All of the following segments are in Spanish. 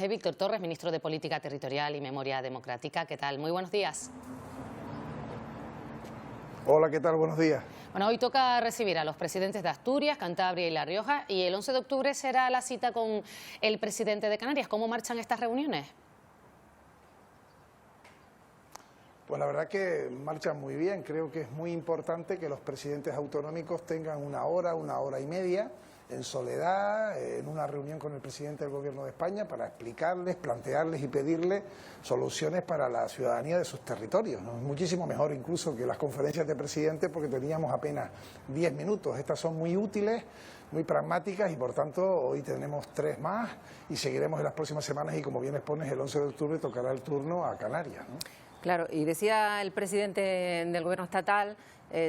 Víctor Torres, ministro de Política Territorial y Memoria Democrática. ¿Qué tal? Muy buenos días. Hola, ¿qué tal? Buenos días. Bueno, hoy toca recibir a los presidentes de Asturias, Cantabria y La Rioja, y el 11 de octubre será la cita con el presidente de Canarias. ¿Cómo marchan estas reuniones? Pues la verdad que marchan muy bien. Creo que es muy importante que los presidentes autonómicos tengan una hora y media en soledad, en una reunión con el presidente del Gobierno de España para explicarles, plantearles y pedirles soluciones para la ciudadanía de sus territorios, ¿no? Muchísimo mejor incluso que las conferencias de presidentes, porque teníamos apenas 10 minutos. Estas son muy útiles, muy pragmáticas, y por tanto hoy tenemos 3 más y seguiremos en las próximas semanas, y como bien expones, el 11 de octubre tocará el turno a Canarias, ¿no? Claro, y decía el presidente del Gobierno estatal,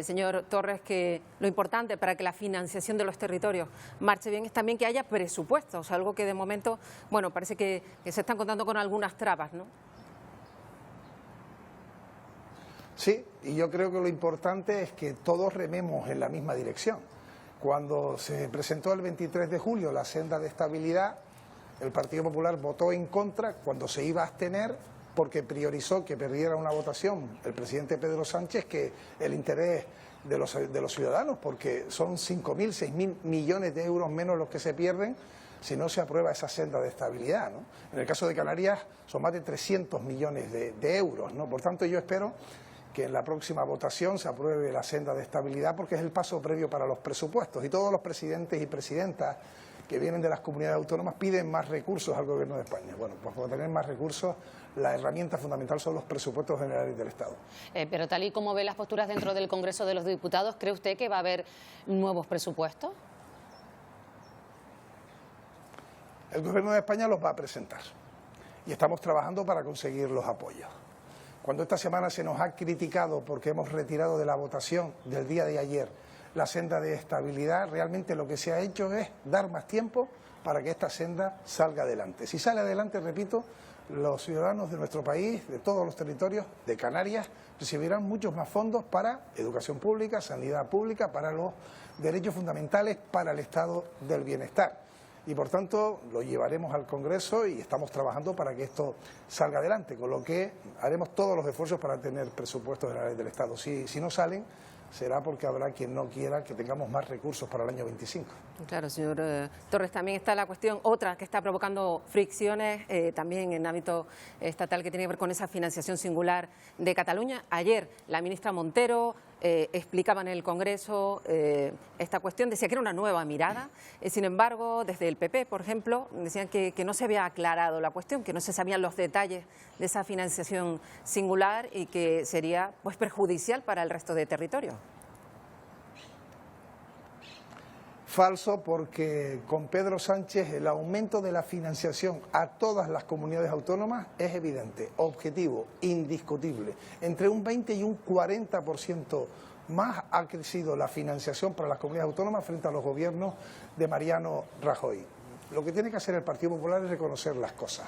señor Torres, que lo importante para que la financiación de los territorios marche bien es también que haya presupuestos, algo que de momento, bueno, parece que se están contando con algunas trabas, ¿no? Sí, y yo creo que lo importante es que todos rememos en la misma dirección. Cuando se presentó el 23 de julio la senda de estabilidad, el Partido Popular votó en contra cuando se iba a abstener, porque priorizó que perdiera una votación el presidente Pedro Sánchez que el interés de los ciudadanos, porque son 5.000, 6.000 millones de euros menos los que se pierden si no se aprueba esa senda de estabilidad, ¿no? En el caso de Canarias son más de 300 millones de euros, ¿no? Por tanto, yo espero que en la próxima votación se apruebe la senda de estabilidad, porque es el paso previo para los presupuestos, y todos los presidentes y presidentas que vienen de las comunidades autónomas piden más recursos al Gobierno de España. Bueno, pues para tener más recursos, la herramienta fundamental son los presupuestos generales del Estado. Pero tal y como ve las posturas dentro del Congreso de los Diputados, ¿cree usted que va a haber nuevos presupuestos? El Gobierno de España los va a presentar y estamos trabajando para conseguir los apoyos. Cuando esta semana se nos ha criticado porque hemos retirado de la votación del día de ayer la senda de estabilidad, realmente lo que se ha hecho es dar más tiempo para que esta senda salga adelante. Si sale adelante, repito, los ciudadanos de nuestro país, de todos los territorios, de Canarias, recibirán muchos más fondos para educación pública, sanidad pública, para los derechos fundamentales, para el estado del bienestar. Y por tanto lo llevaremos al Congreso y estamos trabajando para que esto salga adelante, con lo que haremos todos los esfuerzos para tener presupuestos generales del Estado. Si no salen, será porque habrá quien no quiera que tengamos más recursos para el año 25. Claro, señor Torres, también está la cuestión, otra que está provocando fricciones, también en ámbito estatal, que tiene que ver con esa financiación singular de Cataluña. Ayer la ministra Montero explicaba en el Congreso esta cuestión, decía que era una nueva mirada, sin embargo, desde el PP, por ejemplo, decían que no se había aclarado la cuestión, que no se sabían los detalles de esa financiación singular y que sería pues perjudicial para el resto de territorios. Falso, porque con Pedro Sánchez el aumento de la financiación a todas las comunidades autónomas es evidente, objetivo, indiscutible. Entre un 20 y un 40% más ha crecido la financiación para las comunidades autónomas frente a los gobiernos de Mariano Rajoy. Lo que tiene que hacer el Partido Popular es reconocer las cosas.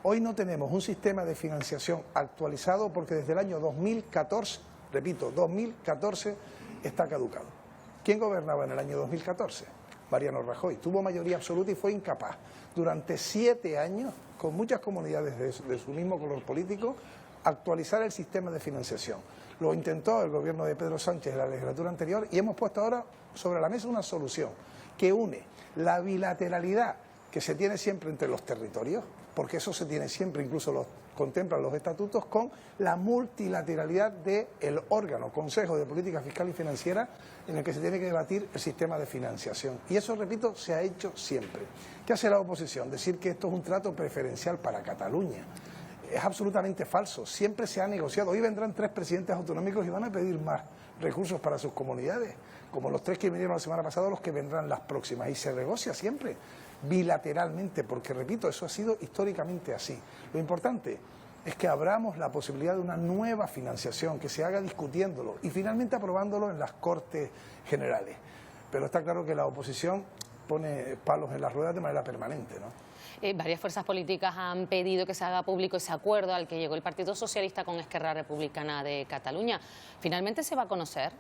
Hoy no tenemos un sistema de financiación actualizado porque desde el año 2014, repito, 2014, está caducado. ¿Quién gobernaba en el año 2014? Mariano Rajoy. Tuvo mayoría absoluta y fue incapaz durante 7 años, con muchas comunidades de su mismo color político, actualizar el sistema de financiación. Lo intentó el gobierno de Pedro Sánchez en la legislatura anterior y hemos puesto ahora sobre la mesa una solución que une la bilateralidad que se tiene siempre entre los territorios, porque eso se tiene siempre, incluso lo contemplan los estatutos, con la multilateralidad del órgano, Consejo de Política Fiscal y Financiera, en el que se tiene que debatir el sistema de financiación. Y eso, repito, se ha hecho siempre. ¿Qué hace la oposición? Decir que esto es un trato preferencial para Cataluña. Es absolutamente falso, siempre se ha negociado. Hoy vendrán 3 presidentes autonómicos y van a pedir más recursos para sus comunidades, como los 3 que vinieron la semana pasada, los que vendrán las próximas, y se negocia siempre bilateralmente, porque repito, eso ha sido históricamente así. Lo importante es que abramos la posibilidad de una nueva financiación, que se haga discutiéndolo y finalmente aprobándolo en las Cortes Generales. Pero está claro que la oposición pone palos en las ruedas de manera permanente, ¿no? Varias fuerzas políticas han pedido que se haga público ese acuerdo al que llegó el Partido Socialista con Esquerra Republicana de Cataluña. ¿Finalmente se va a conocer?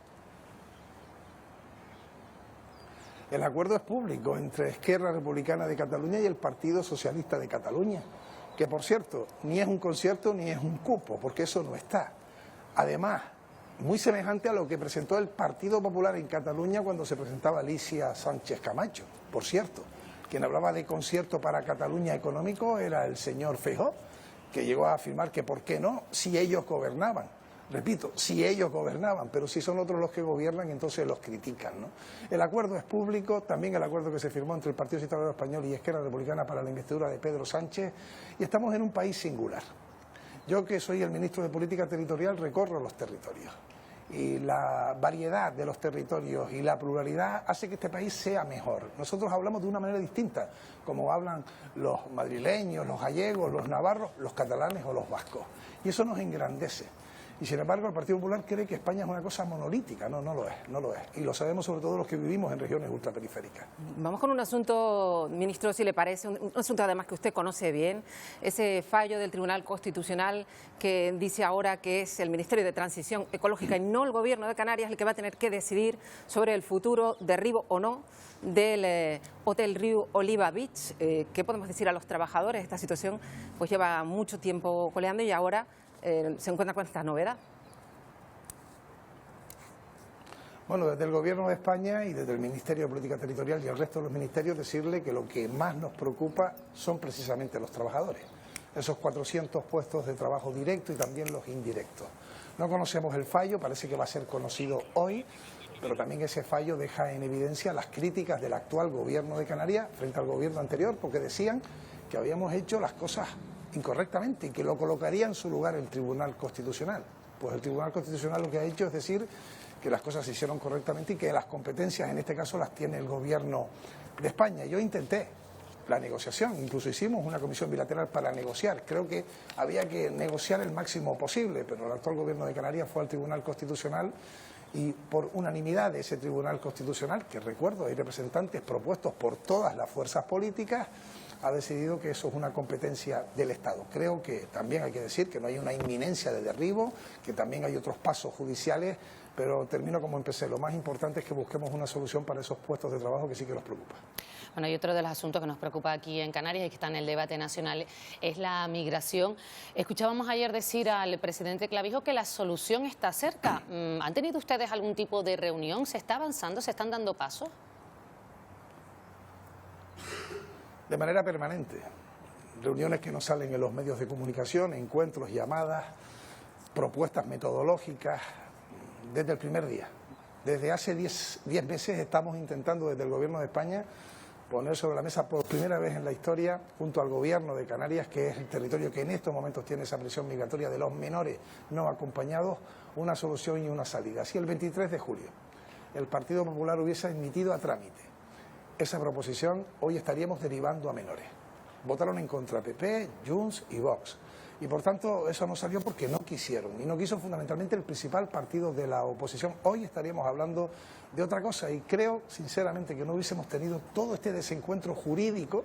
El acuerdo es público entre Esquerra Republicana de Cataluña y el Partido Socialista de Cataluña, que por cierto, ni es un concierto ni es un cupo, porque eso no está. Además, muy semejante a lo que presentó el Partido Popular en Cataluña cuando se presentaba Alicia Sánchez Camacho. Por cierto, quien hablaba de concierto para Cataluña económico era el señor Feijóo, que llegó a afirmar que por qué no, si ellos gobernaban. Repito, si ellos gobernaban, pero si son otros los que gobiernan, entonces los critican, ¿no? El acuerdo es público, también el acuerdo que se firmó entre el Partido Socialista Obrero Español y Esquerra Republicana para la investidura de Pedro Sánchez, y estamos en un país singular. Yo, que soy el ministro de Política Territorial, recorro los territorios, y la variedad de los territorios y la pluralidad hace que este país sea mejor. Nosotros hablamos de una manera distinta, como hablan los madrileños, los gallegos, los navarros, los catalanes o los vascos, y eso nos engrandece. Y sin embargo el Partido Popular cree que España es una cosa monolítica. No, no lo es. Y lo sabemos sobre todo los que vivimos en regiones ultraperiféricas. Vamos con un asunto, ministro, si le parece, un asunto además que usted conoce bien, ese fallo del Tribunal Constitucional que dice ahora que es el Ministerio de Transición Ecológica y no el Gobierno de Canarias el que va a tener que decidir sobre el futuro derribo o no del Hotel Riu Oliva Beach. ¿Qué podemos decir a los trabajadores? Esta situación pues lleva mucho tiempo coleando y ahora se encuentra con esta novedad. Bueno, desde el Gobierno de España y desde el Ministerio de Política Territorial y el resto de los ministerios decirle que lo que más nos preocupa son precisamente los trabajadores, esos 400 puestos de trabajo directo y también los indirectos. No conocemos el fallo, parece que va a ser conocido hoy, pero también ese fallo deja en evidencia las críticas del actual Gobierno de Canarias frente al Gobierno anterior, porque decían que habíamos hecho las cosas incorrectamente y que lo colocaría en su lugar el Tribunal Constitucional. Pues el Tribunal Constitucional lo que ha hecho es decir que las cosas se hicieron correctamente y que las competencias en este caso las tiene el Gobierno de España. Yo intenté la negociación, incluso hicimos una comisión bilateral para negociar. Creo que había que negociar el máximo posible, pero el actual Gobierno de Canarias fue al Tribunal Constitucional y por unanimidad de ese Tribunal Constitucional, que recuerdo hay representantes propuestos por todas las fuerzas políticas, ha decidido que eso es una competencia del Estado. Creo que también hay que decir que no hay una inminencia de derribo, que también hay otros pasos judiciales, pero termino como empecé. Lo más importante es que busquemos una solución para esos puestos de trabajo que sí que nos preocupa. Bueno, y otro de los asuntos que nos preocupa aquí en Canarias y que está en el debate nacional es la migración. Escuchábamos ayer decir al presidente Clavijo que la solución está cerca. ¿Han tenido ustedes algún tipo de reunión? ¿Se está avanzando? ¿Se están dando pasos? De manera permanente. Reuniones que nos salen en los medios de comunicación, encuentros, llamadas, propuestas metodológicas, desde el primer día. Desde hace 10 meses estamos intentando desde el Gobierno de España poner sobre la mesa por primera vez en la historia, junto al Gobierno de Canarias, que es el territorio que en estos momentos tiene esa presión migratoria de los menores no acompañados, una solución y una salida. Si el 23 de julio el Partido Popular hubiese admitido a trámite esa proposición, hoy estaríamos derivando a menores. Votaron en contra PP, Junts y Vox. Y por tanto eso no salió porque no quisieron. Y no quiso fundamentalmente el principal partido de la oposición. Hoy estaríamos hablando de otra cosa y creo sinceramente que no hubiésemos tenido todo este desencuentro jurídico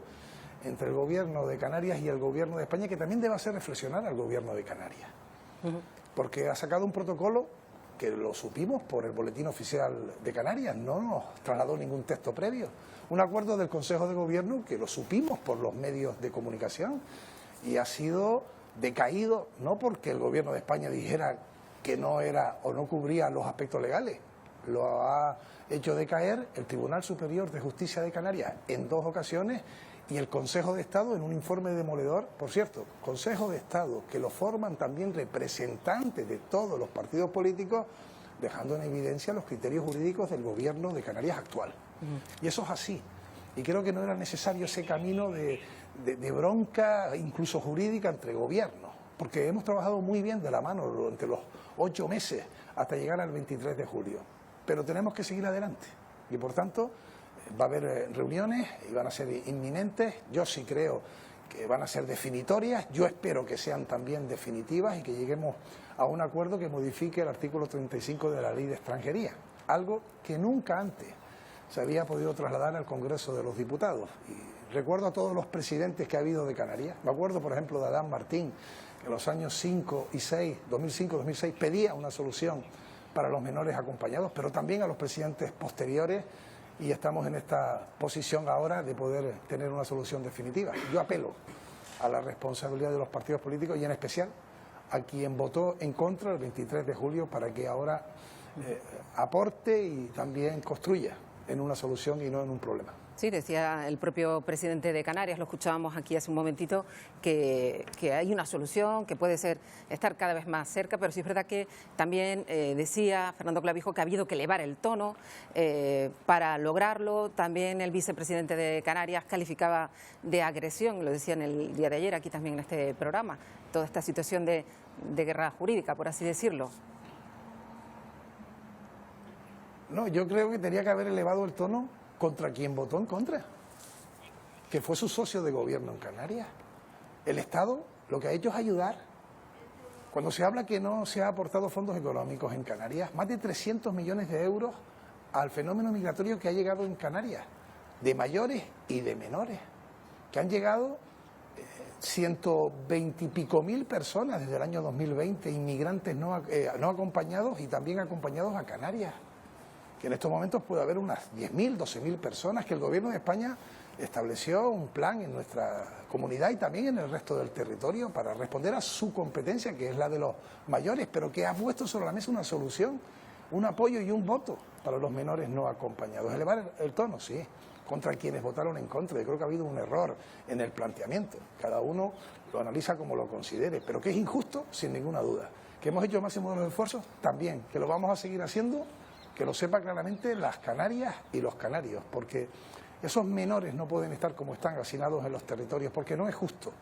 entre el Gobierno de Canarias y el Gobierno de España, que también debe hacer reflexionar al Gobierno de Canarias. Porque ha sacado un protocolo que lo supimos por el Boletín Oficial de Canarias, no nos trasladó ningún texto previo. Un acuerdo del Consejo de Gobierno que lo supimos por los medios de comunicación y ha sido decaído, no porque el Gobierno de España dijera que no era o no cubría los aspectos legales, lo ha hecho decaer el Tribunal Superior de Justicia de Canarias en 2 ocasiones y el Consejo de Estado en un informe demoledor. Por cierto, Consejo de Estado que lo forman también representantes de todos los partidos políticos, dejando en evidencia los criterios jurídicos del Gobierno de Canarias actual. Y eso es así. Y creo que no era necesario ese camino de bronca, incluso jurídica, entre gobiernos, porque hemos trabajado muy bien de la mano durante los 8 meses hasta llegar al 23 de julio. Pero tenemos que seguir adelante y, por tanto, va a haber reuniones y van a ser inminentes. Yo sí creo que van a ser definitorias. Yo espero que sean también definitivas y que lleguemos a un acuerdo que modifique el artículo 35 de la Ley de Extranjería, algo que nunca antes se había podido trasladar al Congreso de los Diputados. Y recuerdo a todos los presidentes que ha habido de Canarias. Me acuerdo, por ejemplo, de Adán Martín, que en los años 5 y 6, 2005-2006, pedía una solución para los menores acompañados, pero también a los presidentes posteriores, y estamos en esta posición ahora de poder tener una solución definitiva. Yo apelo a la responsabilidad de los partidos políticos y en especial a quien votó en contra el 23 de julio para que ahora aporte y también construya en una solución y no en un problema. Sí, decía el propio presidente de Canarias, lo escuchábamos aquí hace un momentito, que hay una solución, que puede estar cada vez más cerca, pero sí es verdad que también decía Fernando Clavijo que ha habido que elevar el tono para lograrlo. También el vicepresidente de Canarias calificaba de agresión, lo decía en el día de ayer, aquí también en este programa, toda esta situación de guerra jurídica, por así decirlo. No, yo creo que tenía que haber elevado el tono contra quien votó en contra, que fue su socio de gobierno en Canarias. El Estado lo que ha hecho es ayudar. Cuando se habla que no se ha aportado fondos económicos en Canarias, más de 300 millones de euros al fenómeno migratorio que ha llegado en Canarias, de mayores y de menores, que han llegado 120 y pico mil personas desde el año 2020, inmigrantes no acompañados y también acompañados a Canarias, que en estos momentos puede haber unas 10.000, 12.000 personas, que el Gobierno de España estableció un plan en nuestra comunidad y también en el resto del territorio para responder a su competencia, que es la de los mayores, pero que ha puesto sobre la mesa una solución, un apoyo y un voto para los menores no acompañados. Elevar el tono, sí, contra quienes votaron en contra. Yo creo que ha habido un error en el planteamiento. Cada uno lo analiza como lo considere, pero que es injusto, sin ninguna duda. Que hemos hecho el máximo de los esfuerzos, también. Que lo vamos a seguir haciendo, que lo sepa claramente las Canarias y los canarios, porque esos menores no pueden estar como están, hacinados en los territorios, porque no es justo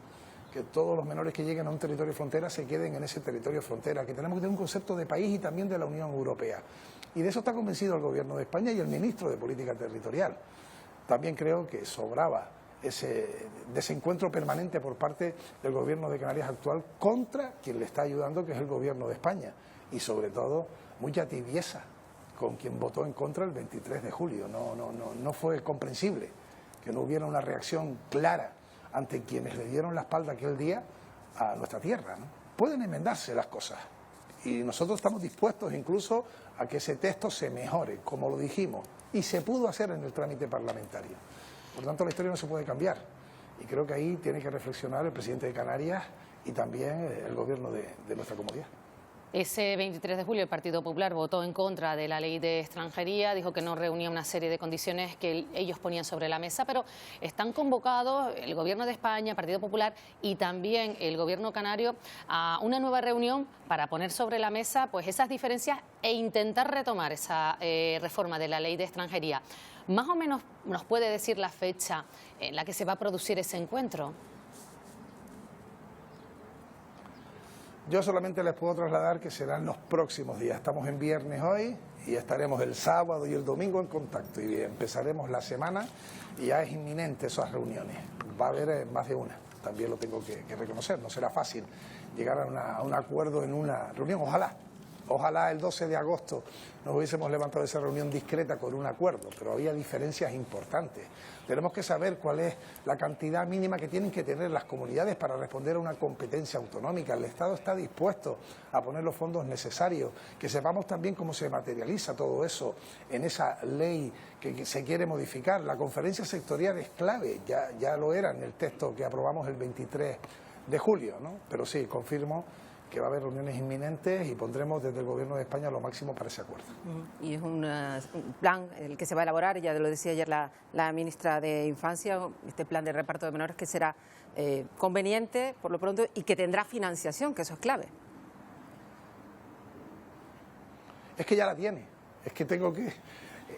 que todos los menores que lleguen a un territorio frontera se queden en ese territorio frontera, que tenemos que tener un concepto de país y también de la Unión Europea. Y de eso está convencido el Gobierno de España y el Ministro de Política Territorial. También creo que sobraba ese desencuentro permanente por parte del Gobierno de Canarias actual contra quien le está ayudando, que es el Gobierno de España, y sobre todo mucha tibieza con quien votó en contra el 23 de julio. No fue comprensible que no hubiera una reacción clara ante quienes le dieron la espalda aquel día a nuestra tierra, ¿no? Pueden enmendarse las cosas y nosotros estamos dispuestos incluso a que ese texto se mejore, como lo dijimos, y se pudo hacer en el trámite parlamentario. Por tanto, la historia no se puede cambiar y creo que ahí tiene que reflexionar el presidente de Canarias y también el gobierno de nuestra comunidad. Ese 23 de julio el Partido Popular votó en contra de la ley de extranjería, dijo que no reunía una serie de condiciones que ellos ponían sobre la mesa, pero están convocados el Gobierno de España, el Partido Popular y también el Gobierno canario a una nueva reunión para poner sobre la mesa pues esas diferencias e intentar retomar esa reforma de la ley de extranjería. ¿Más o menos nos puede decir la fecha en la que se va a producir ese encuentro? Yo solamente les puedo trasladar que serán los próximos días. Estamos en viernes hoy y estaremos el sábado y el domingo en contacto y empezaremos la semana y ya es inminente esas reuniones. Va a haber más de una, también lo tengo que reconocer. No será fácil llegar a un acuerdo en una reunión. Ojalá el 12 de agosto nos hubiésemos levantado esa reunión discreta con un acuerdo, pero había diferencias importantes. Tenemos que saber cuál es la cantidad mínima que tienen que tener las comunidades para responder a una competencia autonómica. El Estado está dispuesto a poner los fondos necesarios, que sepamos también cómo se materializa todo eso en esa ley que se quiere modificar. La conferencia sectorial es clave, ya lo era en el texto que aprobamos el 23 de julio, ¿no? Pero sí, confirmo que va a haber reuniones inminentes y pondremos desde el Gobierno de España lo máximo para ese acuerdo. Y es un plan el que se va a elaborar, ya lo decía ayer la ministra de Infancia, este plan de reparto de menores que será conveniente por lo pronto y que tendrá financiación, que eso es clave. Es que ya la tiene, es que tengo que...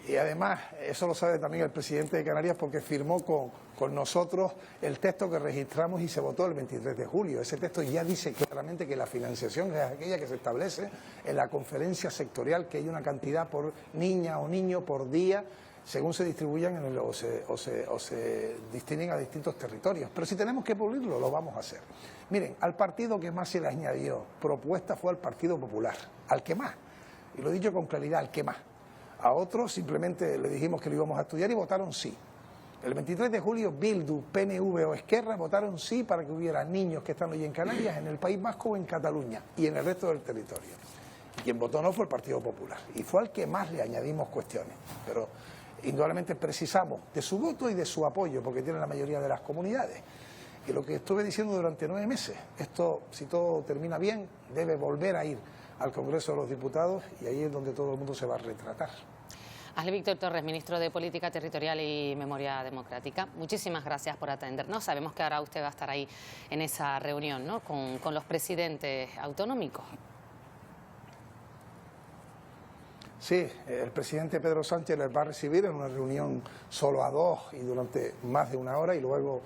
Y además, eso lo sabe también el presidente de Canarias porque firmó con nosotros el texto que registramos y se votó el 23 de julio. Ese texto ya dice claramente que la financiación es aquella que se establece en la conferencia sectorial, que hay una cantidad por niña o niño por día, según se distribuyan o se destinen a distintos territorios. Pero si tenemos que pulirlo, lo vamos a hacer. Miren, al partido que más se le añadió propuesta fue al Partido Popular, al que más, y lo he dicho con claridad, al que más. A otros simplemente le dijimos que lo íbamos a estudiar y votaron sí. El 23 de julio Bildu, PNV o Esquerra votaron sí para que hubiera niños que están hoy en Canarias, en el País Vasco o en Cataluña y en el resto del territorio. Y quien votó no fue el Partido Popular y fue al que más le añadimos cuestiones. Pero indudablemente precisamos de su voto y de su apoyo, porque tiene la mayoría de las comunidades. Y lo que estuve diciendo durante 9 meses, esto, si todo termina bien, debe volver a ir al Congreso de los Diputados y ahí es donde todo el mundo se va a retratar. Ashley Víctor Torres, ministro de Política Territorial y Memoria Democrática, muchísimas gracias por atendernos. Sabemos que ahora usted va a estar ahí en esa reunión, ¿no?, con los presidentes autonómicos. Sí, el presidente Pedro Sánchez les va a recibir en una reunión solo a 2 y durante más de 1 hora, y luego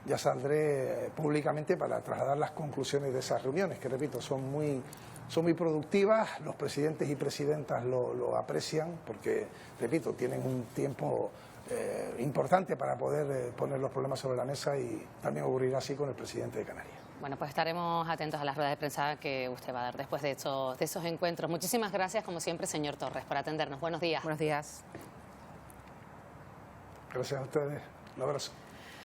ya saldré públicamente para trasladar las conclusiones de esas reuniones, que repito, son muy productivas. Los presidentes y presidentas lo aprecian porque, repito, tienen un tiempo importante para poder poner los problemas sobre la mesa, y también ocurrirá así con el presidente de Canarias. Bueno, pues estaremos atentos a las ruedas de prensa que usted va a dar después de esos encuentros. Muchísimas gracias, como siempre, señor Torres, por atendernos. Buenos días. Buenos días. Gracias a ustedes. Un abrazo.